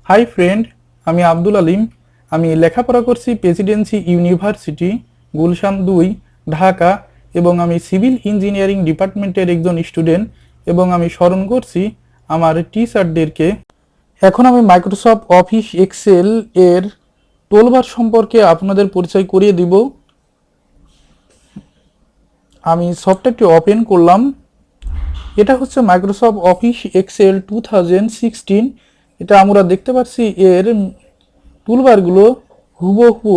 Hi friend, আমি আব্দুল আলিম। আমি লেখাপড়া করছি প্রেসিডেন্সি ইউনিভার্সিটি, গুলশান 2, ঢাকা। এবং আমি সিভিল ইঞ্জিনিয়ারিং ডিপার্টমেন্টের একজন স্টুডেন্ট। এবং আমি স্মরণ করছি আমার টিচারদেরকে। এখন আমি মাইক্রোসফট অফিস এক্সেল এর টুলবার সম্পর্কে আপনাদের পরিচয় করিয়ে দিব। আমি সফটওয়্যারটি ওপেন করলাম। এটা হচ্ছে মাইক্রোসফট অফিস এক্সেল 2016। এটা আমরা দেখতে পাচ্ছি এর টুলবারগুলো হুবহু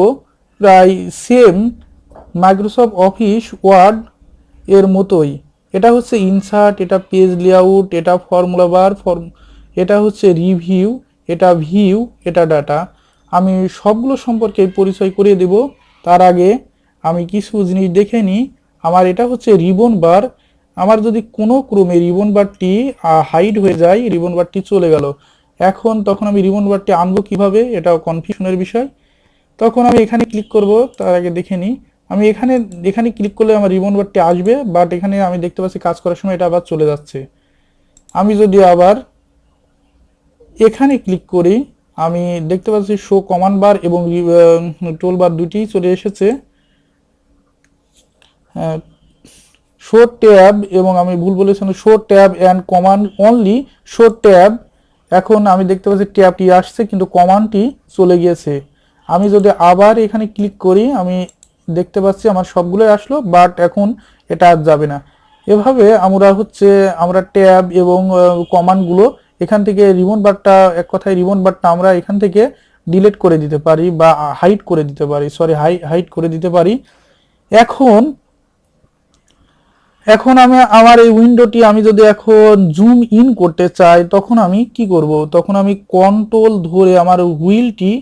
প্রায় সেম মাইক্রোসফট অফিস ওয়ার্ড এর মতোই। এটা হচ্ছে ইনসার্ট, এটা পেজ লেআউট, এটা ফর্মুলা বার, এটা হচ্ছে রিভিউ, এটা ভিউ, এটা ডাটা। আমি সবগুলো সম্পর্কে পরিচয় করিয়ে দেব। তার আগে আমি কিছু জিনিস দেখে নিই। আমার এটা হচ্ছে রিবন বার। আমার যদি কোনো ক্রমে রিবন বারটি হাইড হয়ে যায়, রিবন বারটি চলে গেল, তখন আমি রিবন বারটি আনবো কিভাবে, এটা কনফিউশনের বিষয়। তখন আমি এখানে ক্লিক করব। তার আগে দেখে নিই। আমি এখানে এখানে ক্লিক করলে আমার রিবন বারটি আসবে, বাট এখানে আমি দেখতে পাচ্ছি কাজ করার সময় এটা আবার চলে যাচ্ছে। আমি যদি আবার এখানে ক্লিক করি, আমি দেখতে পাচ্ছি শো কমান্ড বার এবং টুল বার দুটিই চলে এসেছে। শো ট্যাব, এবং আমি ভুল বলেছিলাম, show tab and command only show tab. এখন আমি দেখতে পাচ্ছি ট্যাবটি আসছে কিন্তু কমান্ডটি চলে গিয়েছে। আমি যদি আবার এখানে ক্লিক করি, আমি দেখতে পাচ্ছি আমার সবগুলোই আসলো, বাট এখন এটা আর যাবে না। এভাবে আমরা ট্যাব এবং কমান্ডগুলো এখান থেকে রিবন বারটা, এক কথায় রিবন বারটা আমরা এখান থেকে ডিলিট করে দিতে পারি বা হাইড করে দিতে পারি, হাইড করে দিতে পারি। এখন এখন আমি আমার এই উইন্ডোটি আমি যদি এখন জুম ইন করতে চাই, তখন আমি কি করব? তখন আমি কন্ট্রোল ধরে আমার হুইলটি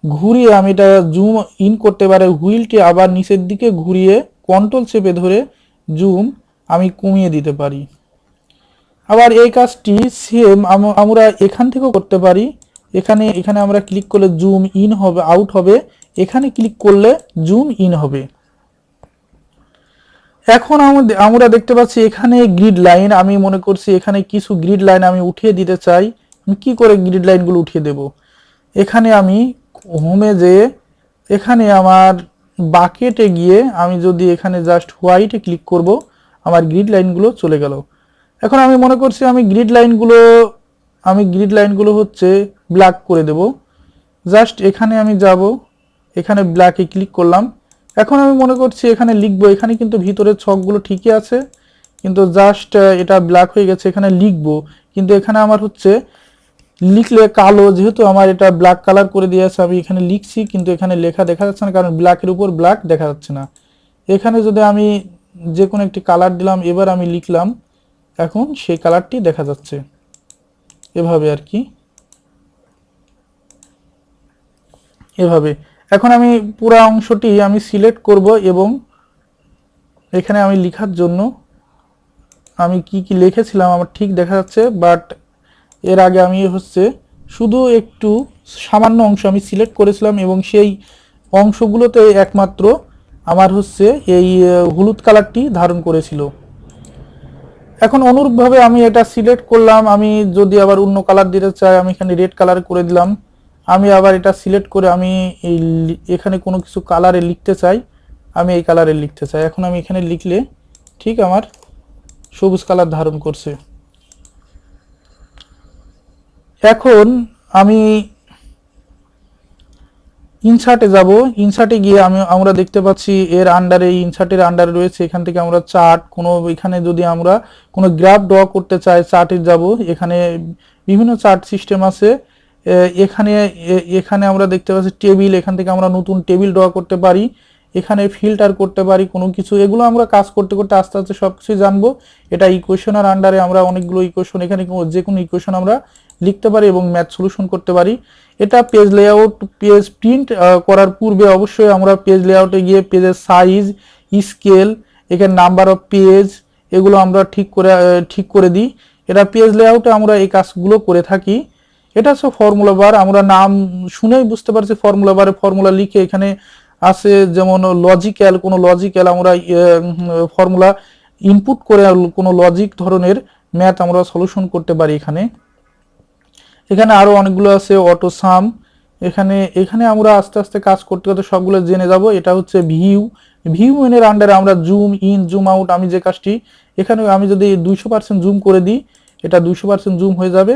ঘুরিয়ে আমি এটা জুম ইন করতে পারি। হুইলটি আবার নিচের দিকে ঘুরিয়ে কন্ট্রোল চেপে ধরে জুম আমি কমিয়ে দিতে পারি। আবার এই কাজটি সেম আমরা এখান থেকেও করতে পারি। এখানে এখানে আমরা ক্লিক করলে জুম ইন হবে, আউট হবে। এখানে ক্লিক করলে জুম ইন হবে। এখন আমরা দেখতে পাচ্ছি এখানে গ্রিড লাইন। আমি মনে করছি এখানে কিছু গ্রিড লাইন আমি উঠিয়ে দিতে চাই। আমি কি করে গ্রিড লাইনগুলো উঠিয়ে দেব? এখানে আমি হোমে যেয়ে এখানে আমার বাকেটে গিয়ে আমি যদি এখানে জাস্ট হোয়াইটে ক্লিক করব, আমার গ্রিড লাইনগুলো চলে গেল। এখন আমি মনে করছি আমি গ্রিড লাইনগুলো হচ্ছে ব্ল্যাক করে দেব। জাস্ট এখানে আমি যাব, এখানে ব্ল্যাকে ক্লিক করলাম। এখন আমি মনে করছি এখানে লিখবো। এখানে কিন্তু ভিতরের ছকগুলো ঠিকই আছে, কিন্তু জাস্ট এটা ব্ল্যাক হয়ে গেছে। এখানে লিখবো, কিন্তু এখানে আমার হচ্ছে লিখলে কালো, যেহেতু আমার এটা ব্ল্যাক কালার করে দিয়ে আছে, আমি এখানে লিখছি কিন্তু এখানে লেখা দেখা যাচ্ছে না, কারণ ব্ল্যাকের উপর ব্ল্যাক দেখা যাচ্ছে না। এখানে যদি আমি যে কোনো একটি কালার দিলাম, এবার আমি লিখলাম, এখন সেই কালারটি দেখা যাচ্ছে। এভাবে আর কি, এভাবে। এখন আমি পুরো অংশটি আমি সিলেক্ট করব এবং এখানে আমি লেখার জন্য আমি কি কি লিখেছিলাম আমার ঠিক দেখা যাচ্ছে, বাট এর আগে আমি শুধু একটু সামান্য অংশ আমি সিলেক্ট করেছিলাম এবং সেই অংশগুলোতে একমাত্র আমার এই হলুদ কালারটি ধারণ করেছিল। এখন অনুরূপভাবে আমি এটা সিলেক্ট করলাম। আমি যদি আবার অন্য কালার দিতে চাই, আমি এখানে রেড কালার করে দিলাম। আমি আবার এটা সিলেক্ট করে আমি এখানে কোনো কিছু কালারে লিখতে চাই, আমি এই কালারে লিখতে চাই। এখন আমি এখানে লিখলে ঠিক আমার সবুজ কালার ধারণ করছে। এখন আমি ইনসার্টে যাব। ইনসার্টে গিয়ে আমরা দেখতে পাচ্ছি এর আন্ডারে, ইনসার্টের আন্ডারে রয়েছে, এখান থেকে আমরা চার্ট এখানে যদি আমরা কোনো গ্রাফ ড্র করতে চাই, চার্টে যাব। এখানে বিভিন্ন চার্ট সিস্টেম আছে। এখানে এখানে আমরা দেখতে পাচ্ছি টেবিল, এখান থেকে আমরা নতুন টেবিল ড্র করতে পারি। এখানে ফিল্টার করতে পারি কোনো কিছু। এগুলো আমরা কাজ করতে করতে আস্তে আস্তে সব কিছু জানবো। এটা ইকুয়েশনের আন্ডারে আমরা অনেকগুলো ইকুয়েশন, এখানে যে কোনো ইকুয়েশন আমরা লিখতে পারি এবং ম্যাথ সলিউশন করতে পারি। এটা পেজ লেআউট, পেজ প্রিন্ট করার পূর্বে অবশ্যই আমরা পেজ লেআউটে গিয়ে পেজের সাইজ, স্কেল, এখানে নাম্বার অফ পেজ, এগুলো আমরা ঠিক করে দিই। এটা পেজ লেআউটে আমরা এই কাজগুলো করে থাকি। এটা হচ্ছে ফর্মুলা বার। আমরা নাম শুনেই বুঝতে পারছি ফর্মুলা বারে ফর্মুলা লিখে এখানে আছে, যেমন কোনো লজিক্যাল আমরা ফর্মুলা ইনপুট করে কোনো লজিক ধরনের ম্যাথ আমরা সলিউশন করতে পারি এখানে। এখানে আরো অনেকগুলো আছে, অটো সাম। এখানে এখানে আমরা আস্তে আস্তে কাজ করতে করতে সবগুলো জেনে যাব। এটা হচ্ছে ভিউ, ভিউ মেনের আন্ডারে আমরা জুম ইন জুম আউট, আমি যে কাজটি এখানে আমি যদি 200% জুম করে দিই এটা 200% জুম হয়ে যাবে।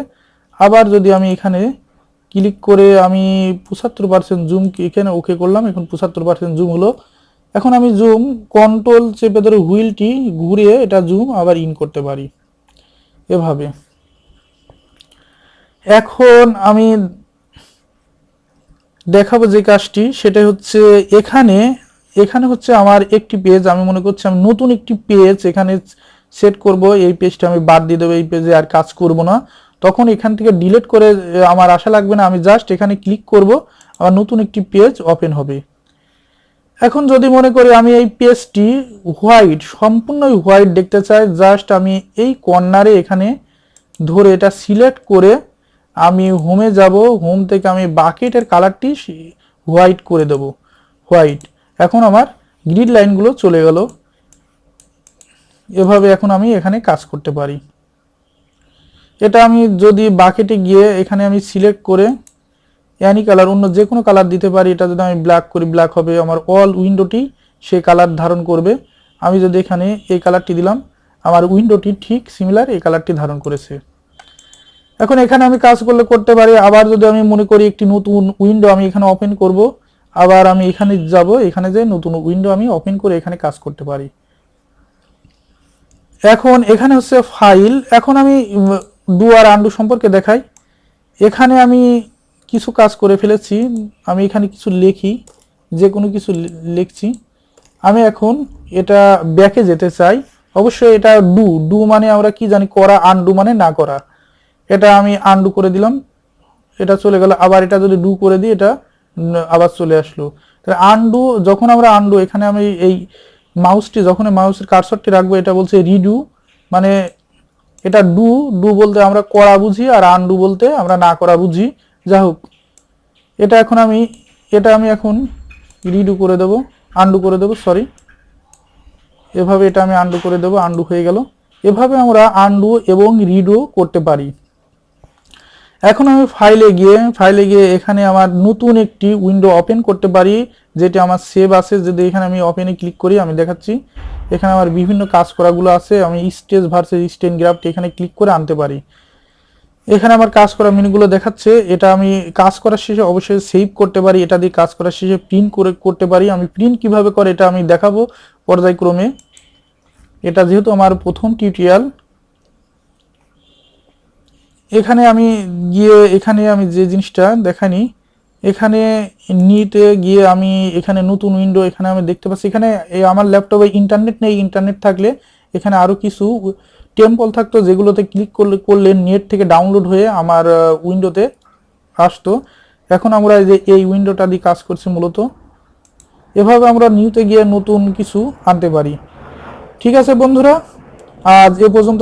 আবার যদি আমি এখানে ক্লিক করে আমি 75% জুম এখানে ওকে করলাম, এখন 75% জুম হলো। এখন আমি জুম কন্ট্রোল চেপে ধরে হুইলটি ঘুরিয়ে এটা জুম আবার ইন করতে পারি এভাবে। এখন আমি দেখাবো যে কাজটি, সেটা হচ্ছে এখানে এখানে হচ্ছে আমার একটি পেজ, আমি মনে করছি আমি নতুন একটি পেজ এখানে সেট করব। এই পেজটা আমি বাদ দিয়ে দেবো, এই পেজে আর কাজ করব না। তখন এখান থেকে ডিলিট করে আমার আশা লাগবে না, আমি জাস্ট এখানে ক্লিক করব, আমার নতুন একটি পেজ ওপেন হবে। এখন যদি মনে করি আমি এই পেজটি হোয়াইট, সম্পূর্ণই হোয়াইট দেখতে চাই, জাস্ট আমি এই কর্নারে এখানে ধরে এটা সিলেক্ট করে আমি হোমে যাব। হোম থেকে আমি বাকেটের কালারটি হোয়াইট করে দেব, হোয়াইট। এখন আমার গ্রিড লাইনগুলো চলে গেল। এভাবে এখন আমি এখানে কাজ করতে পারি। এটা আমি যদি বাকেটে গিয়ে এখানে আমি সিলেক্ট করে অ্যানি কালার, অন্য যে কোনো কালার দিতে পারি। এটা যদি আমি ব্ল্যাক করি, ব্ল্যাক হবে, আমার অল উইন্ডোটি সেই কালার ধারণ করবে। আমি যদি এখানে এই কালারটি দিলাম, আমার উইন্ডোটি ঠিক সিমিলার এই কালারটি ধারণ করেছে। এখন এখানে আমি কাজ করলে করতে পারি। আবার যদি আমি মনে করি একটি নতুন উইন্ডো আমি এখানে ওপেন করব, আবার আমি এখানে যাব, এখানে যে নতুন উইন্ডো আমি ওপেন করে এখানে কাজ করতে পারি। এখন এখানে হচ্ছে ফাইল। এখন আমি ডু আর আনডু সম্পর্কে দেখাই। এখানে আমি কিছু কাজ করে ফেলেছি, আমি এখানে কিছু লিখি, যে কোনো কিছু লিখছি। আমি এখন এটা ব্যাকে যেতে চাই। অবশ্যই এটা ডু, ডু মানে আমরা কি জানি করা, আনডু মানে না করা। এটা আমি আনডু করে দিলাম, এটা চলে গেল। আবার এটা যদি ডু করে দিই এটা আবার চলে আসলো। তাহলে আনডু, যখন আমরা আনডু, এখানে আমি এই মাউসটি যখন মাউসের কার্সরটি রাখবো, এটা বলছে রিডু, মানে এটা ডু, ডু বলতে আমরা করা বুঝি, আর আনডু বলতে আমরা না করা বুঝি। যাই হোক, এটা এখন আমি এখন রিডু করে দেব, আনডু করে দেব, সরি। এভাবে এটা আমি আনডু করে দেব, আনডু হয়ে গেল। এভাবে আমরা আনডু এবং রিডু করতে পারি। এখন আমি ফাইলে গিয়ে এখানে আমার নতুন একটি উইন্ডো ওপেন করতে পারি, যেটি আমার সেভ আছে। যদি এখানে আমি ওপেনে ক্লিক করি, আমি দেখাচ্ছি এখানে আমার বিভিন্ন কাজ করাগুলো আছে। আমি স্টেজ ভার্সেস স্টেন গ্রাফটি এখানে ক্লিক করে আনতে পারি। এখানে আমার কাজ করা মেনুগুলো দেখাচ্ছে। এটা আমি কাজ করার শেষে অবশ্যই সেভ করতে পারি, এটা দিয়ে কাজ করার শেষে প্রিন্ট করতে পারি। আমি প্রিন্ট কিভাবে করে এটা আমি দেখাবো পর্যায়ক্রমে। এটা যেহেতু আমার প্রথম টিউটোরিয়াল, এখানে আমি যে জিনিসটা দেখানি, এখানে নিতে গিয়ে আমি এখানে নতুন উইন্ডো এখানে আমি দেখতে পাচ্ছি। এখানে আমার ল্যাপটপে ইন্টারনেট নেই, ইন্টারনেট থাকলে এখানে আরো কিছু টেম্পল থাকতো, যেগুলোতে ক্লিক করলে নেট থেকে ডাউনলোড হয়ে আমার উইন্ডোতে আসতো। এখন আমরা এই উইন্ডোটা দিয়ে কাজ করছি মূলত। এভাবে আমরা নিউতে গিয়ে নতুন কিছু আনতে পারি। ঠিক আছে বন্ধুরা, আজ এ পর্যন্ত।